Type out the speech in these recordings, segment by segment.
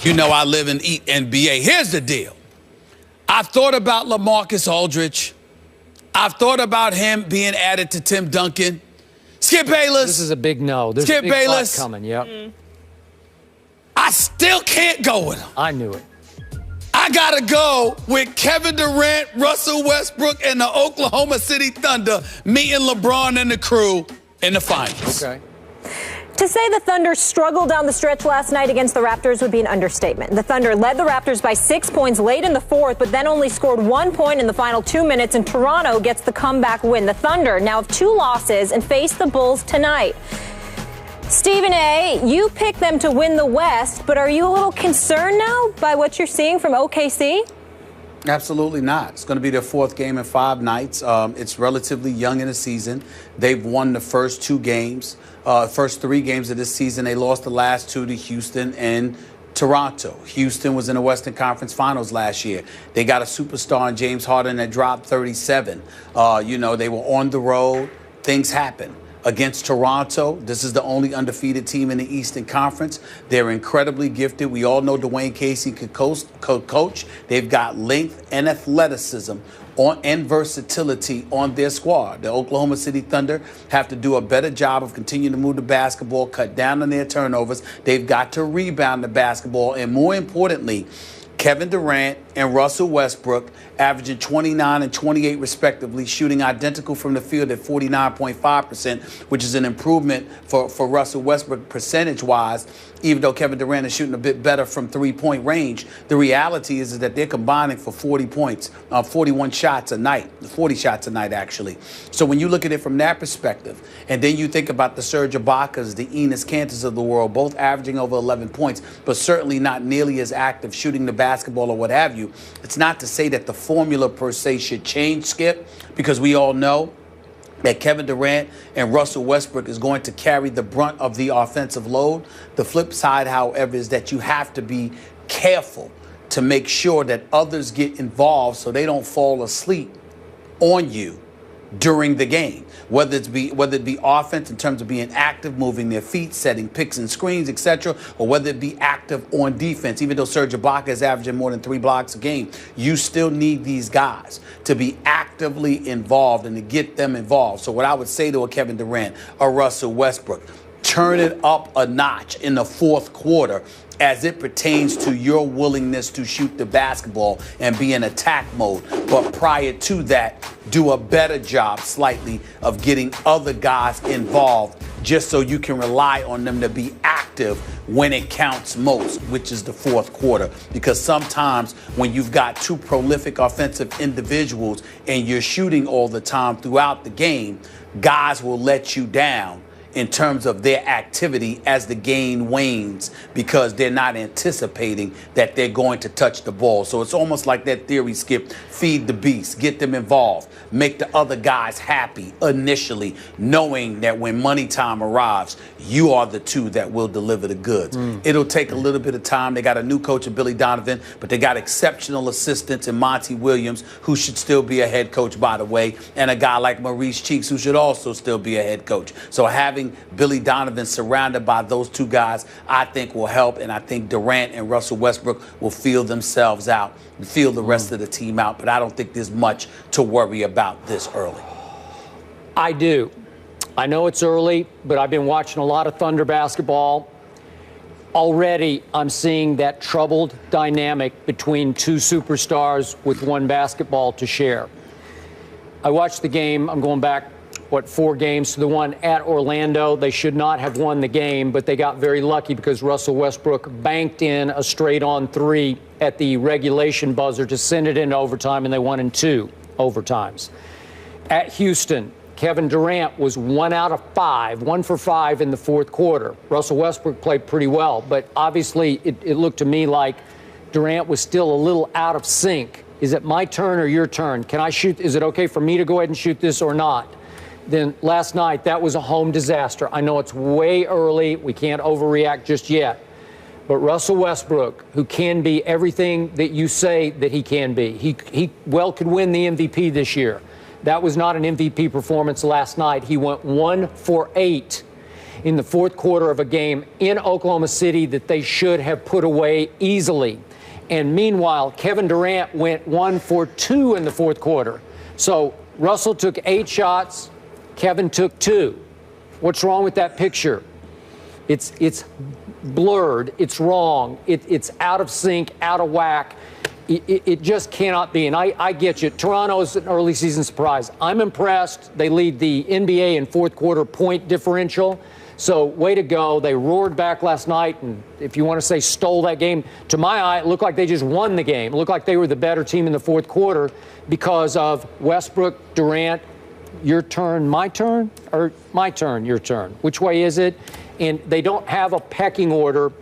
You know I live and eat NBA. Here's the deal. I've thought about LaMarcus Aldridge. I've thought about him being added to Tim Duncan. Skip Bayless. This is a big no. There's Skip a big Bayless coming, yep. I still can't go with him. I knew it. I got to go with Kevin Durant, Russell Westbrook, and the Oklahoma City Thunder meeting LeBron and the crew in the finals. Okay. To say the Thunder struggled down the stretch last night against the Raptors would be an understatement. The Thunder led the Raptors by 6 points late in the fourth, but then only scored 1 point in the final 2 minutes, and Toronto gets the comeback win. The Thunder now have 2 losses and face the Bulls tonight. Stephen A., you picked them to win the West, but are you a little concerned now by what you're seeing from OKC? Absolutely not. It's going to be their 4th game in 5 nights. It's relatively young in the season. They've won the first 2 games. First 3 games of this season. They lost the last 2 to Houston and Toronto. Houston was in the Western Conference Finals last year. They got a superstar in James Harden that dropped 37. They were on the road. Things happen. Against Toronto, this is the only undefeated team in the Eastern Conference. They're incredibly gifted. We all know Dwayne Casey could coach. They've got length and athleticism and versatility on their squad. The Oklahoma City Thunder have to do a better job of continuing to move the basketball, cut down on their turnovers. They've got to rebound the basketball, and more importantly, Kevin Durant and Russell Westbrook averaging 29 and 28 respectively, shooting identical from the field at 49.5%, which is an improvement for Russell Westbrook percentage-wise, even though Kevin Durant is shooting a bit better from three-point range. The reality is that they're combining for 40 points, 41 shots a night, 40 shots a night, actually. So when you look at it from that perspective, and then you think about the Serge Ibakas, the Enes Kanters of the world, both averaging over 11 points, but certainly not nearly as active shooting the basketball or what have you. It's not to say that the formula per se should change, Skip, because we all know that Kevin Durant and Russell Westbrook is going to carry the brunt of the offensive load. The flip side, however, is that you have to be careful to make sure that others get involved so they don't fall asleep on you during the game, whether it be offense in terms of being active, moving their feet, setting picks and screens, etc., or whether it be active on defense. Even though Serge Ibaka is averaging more than 3 blocks a game, you still need these guys to be actively involved and to get them involved. So what I would say to a Kevin Durant, a Russell Westbrook, turn it up a notch in the 4th quarter as it pertains to your willingness to shoot the basketball and be in attack mode. But prior to that, do a better job slightly of getting other guys involved just so you can rely on them to be active when it counts most, which is the 4th quarter. Because sometimes when you've got 2 prolific offensive individuals and you're shooting all the time throughout the game, guys will let you down in terms of their activity as the game wanes because they're not anticipating that they're going to touch the ball. So it's almost like that theory, Skip, feed the beast, get them involved, make the other guys happy initially, knowing that when money time arrives, you are the 2 that will deliver the goods. It'll take a little bit of time. They got a new coach in Billy Donovan, but they got exceptional assistants in Monty Williams, who should still be a head coach, by the way, and a guy like Maurice Cheeks, who should also still be a head coach. So having Billy Donovan surrounded by those 2 guys, I think will help, and I think Durant and Russell Westbrook will feel themselves out and feel the rest of the team out, but I don't think there's much to worry about this early. I do. I know it's early, but I've been watching a lot of Thunder basketball. Already, I'm seeing that troubled dynamic between 2 superstars with 1 basketball to share. I watched the game. I'm going back 4 games to the one at Orlando. They should not have won the game, but they got very lucky because Russell Westbrook banked in a straight-on 3 at the regulation buzzer to send it into overtime, and they won in 2 overtimes. At Houston, Kevin Durant was 1 out of 5, 1 for 5 in the 4th quarter. Russell Westbrook played pretty well, but obviously it looked to me like Durant was still a little out of sync. Is it my turn or your turn? Can I shoot? Is it okay for me to go ahead and shoot this or not? Then last night, that was a home disaster. I know it's way early. We can't overreact just yet. But Russell Westbrook, who can be everything that you say that he can be, he well could win the MVP this year. That was not an MVP performance last night. He went 1 for 8. in the fourth quarter of a game in Oklahoma City that they should have put away easily. And meanwhile, Kevin Durant went 1 for 2 in the fourth quarter. So Russell took 8 shots, Kevin took 2. What's wrong with that picture? It's blurred, it's wrong, it's out of sync, out of whack. It just cannot be. And I get you. Toronto is an early season surprise. I'm impressed. They lead the NBA in fourth quarter point differential. So way to go. They roared back last night. And if you want to say stole that game, to my eye, it looked like they just won the game. It looked like they were the better team in the fourth quarter because of Westbrook, Durant, your turn, my turn, or my turn, your turn. Which way is it? And they don't have a pecking order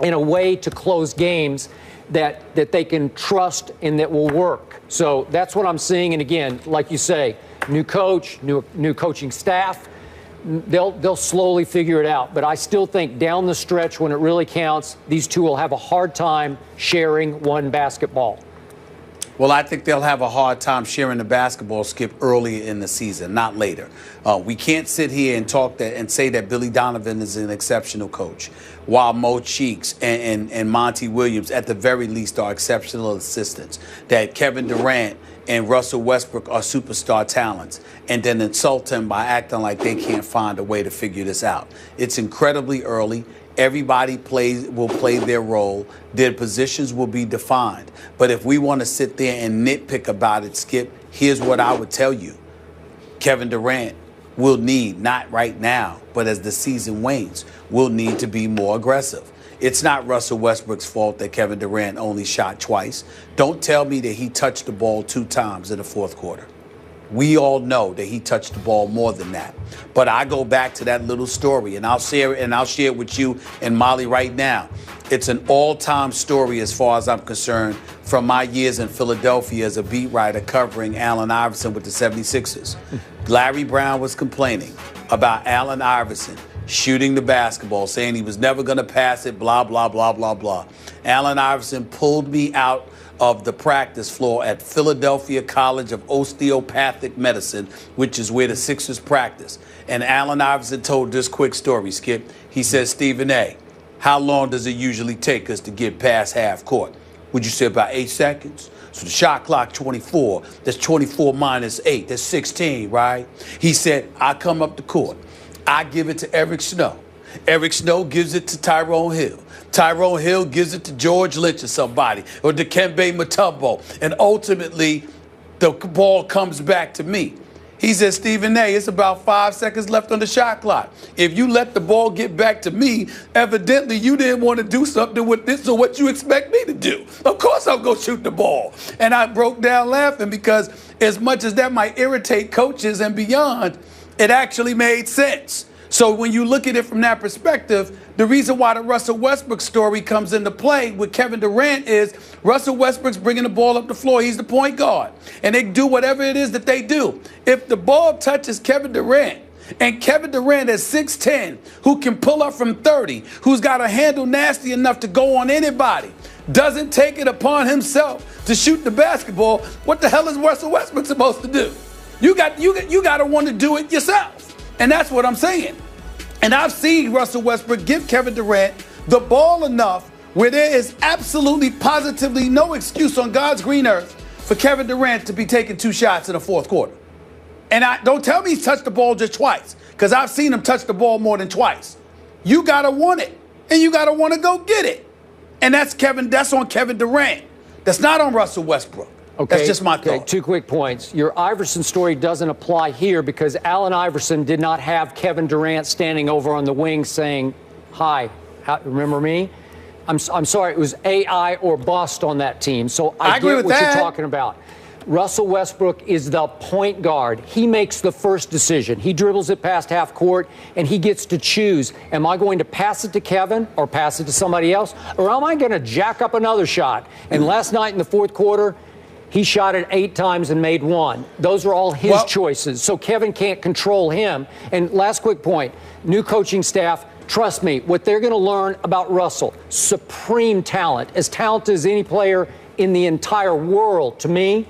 in a way to close games that they can trust and that will work. So that's what I'm seeing. And again, like you say, new coach, new coaching staff, they'll slowly figure it out. But I still think down the stretch when it really counts, these two will have a hard time sharing one basketball. Well, I think they'll have a hard time sharing the basketball, Skip, early in the season, not later. We can't sit here and talk that and say that Billy Donovan is an exceptional coach, while Mo Cheeks and Monty Williams, at the very least, are exceptional assistants. That Kevin Durant and Russell Westbrook are superstar talents, and then insult them by acting like they can't find a way to figure this out. It's incredibly early. Everybody will play their role. Their positions will be defined. But if we want to sit there and nitpick about it, Skip, here's what I would tell you. Kevin Durant will need, not right now, but as the season wanes, will need to be more aggressive. It's not Russell Westbrook's fault that Kevin Durant only shot twice. Don't tell me that he touched the ball 2 times in the fourth quarter. We all know that he touched the ball more than that. But I go back to that little story, and I'll share it with you and Molly right now. It's an all-time story as far as I'm concerned from my years in Philadelphia as a beat writer covering Allen Iverson with the 76ers. Larry Brown was complaining about Allen Iverson shooting the basketball, saying he was never going to pass it, blah, blah, blah, blah, blah. Allen Iverson pulled me out of the practice floor at Philadelphia College of Osteopathic Medicine, which is where the Sixers practice. And Allen Iverson told this quick story, Skip. He said, Stephen A., how long does it usually take us to get past half court? Would you say about 8 seconds? So the shot clock 24, that's 24 minus 8, that's 16, right? He said, I come up the court. I give it to Eric Snow. Eric Snow gives it to Tyrone Hill. Tyrone Hill gives it to George Lynch or somebody, or Dikembe Mutombo. And ultimately, the ball comes back to me. He says, Stephen A., it's about 5 seconds left on the shot clock. If you let the ball get back to me, evidently you didn't want to do something with this, so what you expect me to do? Of course I'll go shoot the ball. And I broke down laughing because as much as that might irritate coaches and beyond, it actually made sense. So when you look at it from that perspective, the reason why the Russell Westbrook story comes into play with Kevin Durant is Russell Westbrook's bringing the ball up the floor. He's the point guard. And they do whatever it is that they do. If the ball touches Kevin Durant, and Kevin Durant is 6'10", who can pull up from 30, who's got a handle nasty enough to go on anybody, doesn't take it upon himself to shoot the basketball, what the hell is Russell Westbrook supposed to do? You got to want to do it yourself. And that's what I'm saying. And I've seen Russell Westbrook give Kevin Durant the ball enough where there is absolutely, positively no excuse on God's green earth for Kevin Durant to be taking 2 shots in the fourth quarter. And don't tell me he's touched the ball just twice, because I've seen him touch the ball more than twice. You got to want it, and you got to want to go get it. And that's on Kevin Durant. That's not on Russell Westbrook. Okay, that's just my thought. Okay, 2 quick points. Your Iverson story doesn't apply here because Allen Iverson did not have Kevin Durant standing over on the wing saying, hi, remember me? I'm sorry, it was AI or bust on that team. So I agree with what that. You're talking about. Russell Westbrook is the point guard. He makes the first decision. He dribbles it past half court, and he gets to choose. Am I going to pass it to Kevin or pass it to somebody else? Or am I going to jack up another shot? And last night in the fourth quarter, he shot it 8 times and made 1. Those are all his choices. So Kevin can't control him. And last quick point, new coaching staff, trust me, what they're going to learn about Russell, supreme talent, as talented as any player in the entire world, to me,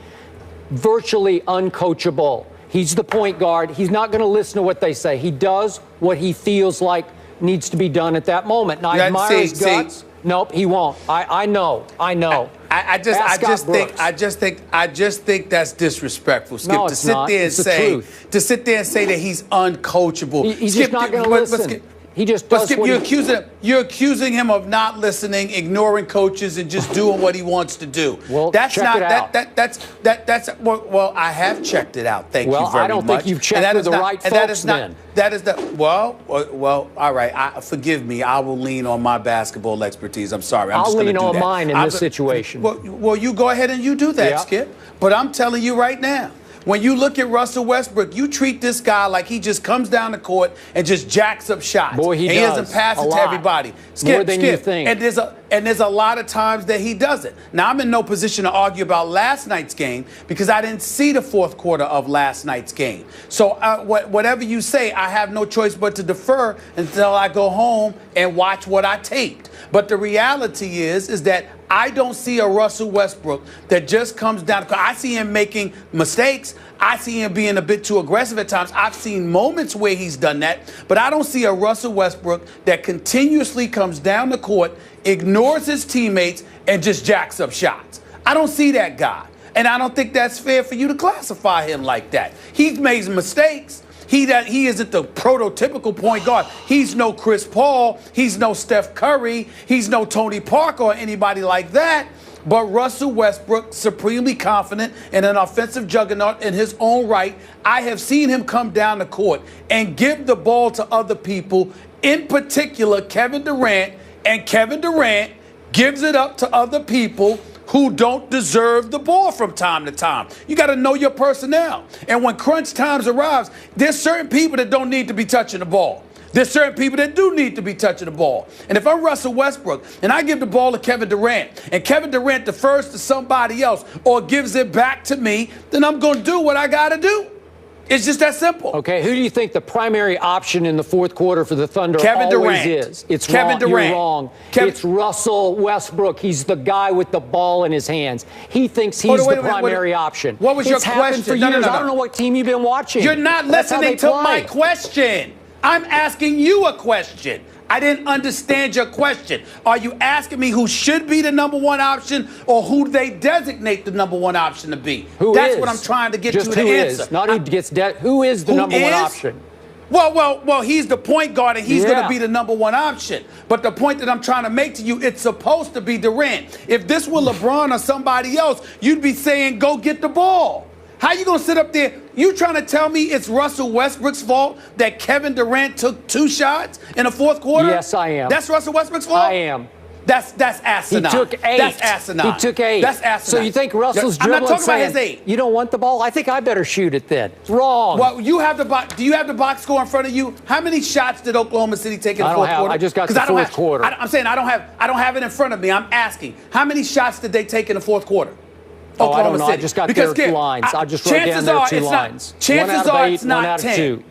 virtually uncoachable. He's the point guard. He's not going to listen to what they say. He does what he feels like needs to be done at that moment. And I admire his guts. Nope, he won't. I know. I just think that's disrespectful, Skip. No, it's not. It's the truth. To sit there and say that he's uncoachable. He's just not going to listen. He just does. Skip, you're accusing him of not listening, ignoring coaches, and just doing what he wants to do. Well, that's check not it out. that's well, I have checked it out. Thank you very much. Well, I don't think you've checked with the right folks then. That is the well, all right. Forgive me. I will lean on my basketball expertise. I'm sorry. I'll lean on mine in this situation. Well, you go ahead and you do that, Skip. But I'm telling you right now, when you look at Russell Westbrook, you treat this guy like he just comes down the court and just jacks up shots. Boy, he doesn't pass it to everybody. Skip, more than you think. And there's a lot of times that he doesn't. Now, I'm in no position to argue about last night's game because I didn't see the fourth quarter of last night's game. So whatever you say, I have no choice but to defer until I go home and watch what I taped. But the reality is that I don't see a Russell Westbrook that just comes down. I see him making mistakes. I see him being a bit too aggressive at times. I've seen moments where he's done that, but I don't see a Russell Westbrook that continuously comes down the court, ignores his teammates, and just jacks up shots. I don't see that guy. And I don't think that's fair for you to classify him like that. He's made mistakes. He isn't the prototypical point guard. He's no Chris Paul. He's no Steph Curry. He's no Tony Parker or anybody like that. But Russell Westbrook, supremely confident and an offensive juggernaut in his own right. I have seen him come down the court and give the ball to other people, in particular Kevin Durant, and Kevin Durant gives it up to other people who don't deserve the ball from time to time. You got to know your personnel. And when crunch times arrives, there's certain people that don't need to be touching the ball. There's certain people that do need to be touching the ball. And if I'm Russell Westbrook and I give the ball to Kevin Durant and Kevin Durant defers to somebody else or gives it back to me, then I'm going to do what I got to do. It's just that simple. Okay, who do you think the primary option in the fourth quarter for the Thunder Kevin always Durant. is? It's Kevin wrong. Durant. You're wrong. It's Russell Westbrook. He's the guy with the ball in his hands. He thinks he's the primary option. What was your it's happened question? For years. I don't know what team you've been watching. You're not listening to my question. I'm asking you a question. I didn't understand your question. Are you asking me who should be the number one option or who they designate the number one option to be? That's what I'm trying to get Just you to answer. Not who gets who is the number one option? Well, he's the point guard, and he's going to be the number one option. But the point that I'm trying to make to you, it's supposed to be Durant. If this were LeBron or somebody else, you'd be saying, go get the ball. How you going to sit up there? You trying to tell me it's Russell Westbrook's fault that Kevin Durant took 2 shots in the fourth quarter? Yes, I am. That's Russell Westbrook's fault? I am. That's asinine. He took 8. That's asinine. He took 8. That's asinine. So you think Russell's dribbling? I'm not talking saying, about his 8. You don't want the ball? I think I better shoot it then. It's wrong. Well, you have the box. Do you have the box score in front of you? How many shots did Oklahoma City take in the fourth quarter? I just got the fourth quarter. I'm saying I don't have it in front of me. I'm asking, how many shots did they take in the fourth quarter? Oklahoma I don't know. City. I just got their lines. I just wrote down their 2 lines. Chances are it's not 10.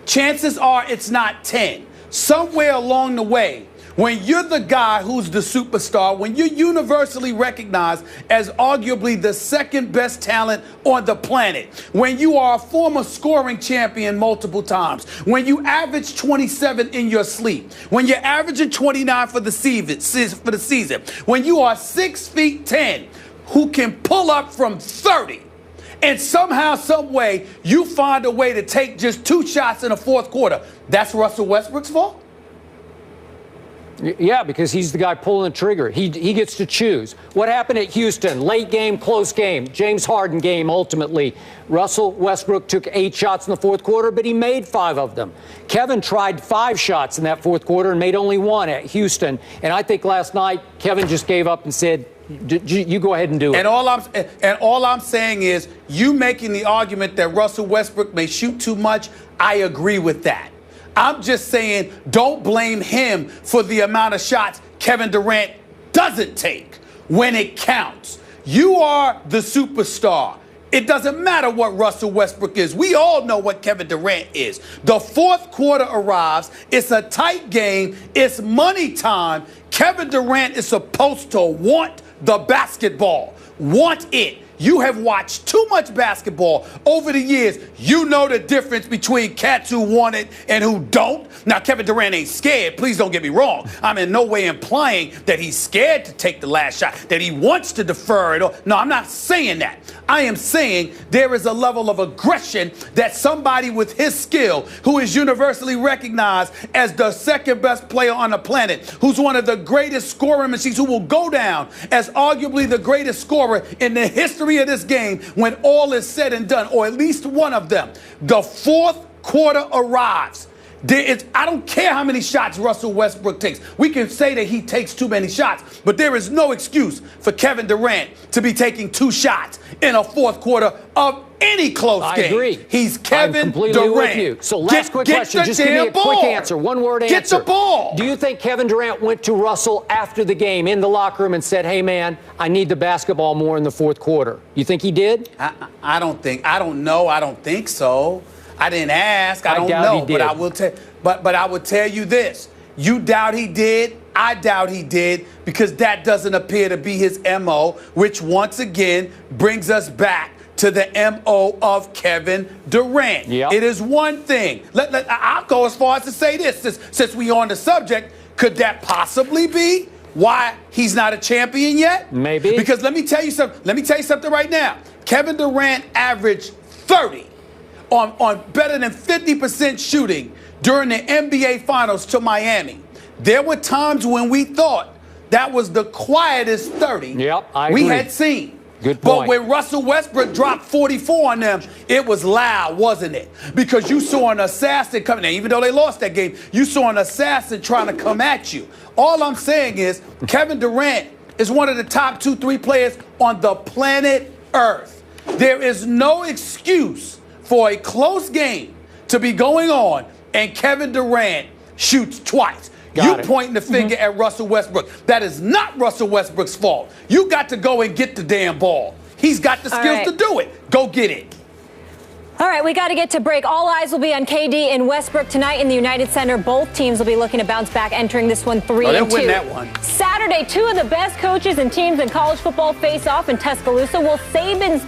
Chances are it's not 10. Somewhere along the way, when you're the guy who's the superstar, when you're universally recognized as arguably the second best talent on the planet, when you are a former scoring champion multiple times, when you average 27 in your sleep, when you're averaging 29 for the season, when you are 6'10", who can pull up from 30, and somehow, some way, you find a way to take just 2 shots in the fourth quarter, that's Russell Westbrook's fault? Yeah, because he's the guy pulling the trigger. He gets to choose. What happened at Houston? Late game, close game. James Harden game, ultimately. Russell Westbrook took 8 shots in the fourth quarter, but he made 5 of them. Kevin tried 5 shots in that fourth quarter and made only 1 at Houston. And I think last night, Kevin just gave up and said, you go ahead and do it. And all I'm saying is, you making the argument that Russell Westbrook may shoot too much, I agree with that. I'm just saying, don't blame him for the amount of shots Kevin Durant doesn't take when it counts. You are the superstar. It doesn't matter what Russell Westbrook is. We all know what Kevin Durant is. The fourth quarter arrives. It's a tight game. It's money time. Kevin Durant is supposed to want the basketball. Want it. You have watched too much basketball over the years. You know the difference between cats who want it and who don't. Now, Kevin Durant ain't scared. Please don't get me wrong. I'm in no way implying that he's scared to take the last shot, that he wants to defer it. No, I'm not saying that. I am saying there is a level of aggression that somebody with his skill, who is universally recognized as the second best player on the planet, who's one of the greatest scoring machines, who will go down as arguably the greatest scorer in the history of this game when all is said and done, or at least one of them. The fourth quarter arrives. I don't care how many shots Russell Westbrook takes. We can say that he takes too many shots, but there is no excuse for Kevin Durant to be taking 2 shots in a fourth quarter of any close game. I agree. He's Kevin I'm completely Durant. with you. So last quick question. Just give me a quick answer. One-word answer. Get the ball. Do you think Kevin Durant went to Russell after the game in the locker room and said, hey, man, I need the basketball more in the fourth quarter? You think he did? I don't know. I don't think so. I didn't ask. I don't know. But I will tell. But I will tell you this: you doubt he did. I doubt he did, because that doesn't appear to be his MO, which once again brings us back to the MO of Kevin Durant. Yep. It is one thing. I'll go as far as to say this, since we on the subject. Could that possibly be why he's not a champion yet? Maybe. Because let me tell you something right now. Kevin Durant averaged 30 on better than 50% shooting during the NBA Finals to Miami. There were times when we thought that was the quietest 30 I we agree. had seen. Good point. But when Russell Westbrook dropped 44 on them, it was loud, wasn't it? Because you saw an assassin coming in. Even though they lost that game, you saw an assassin trying to come at you. All I'm saying is Kevin Durant is one of the top 2-3 players on the planet Earth. There is no excuse for a close game to be going on and Kevin Durant shoots twice. You pointing the finger at Russell Westbrook. That is not Russell Westbrook's fault. You got to go and get the damn ball. He's got the skills to do it. Go get it. All right, we got to get to break. All eyes will be on KD and Westbrook tonight in the United Center. Both teams will be looking to bounce back, entering this one 3-2. They'll win that one. Saturday, 2 of the best coaches and teams in college football face off in Tuscaloosa. Will Saban's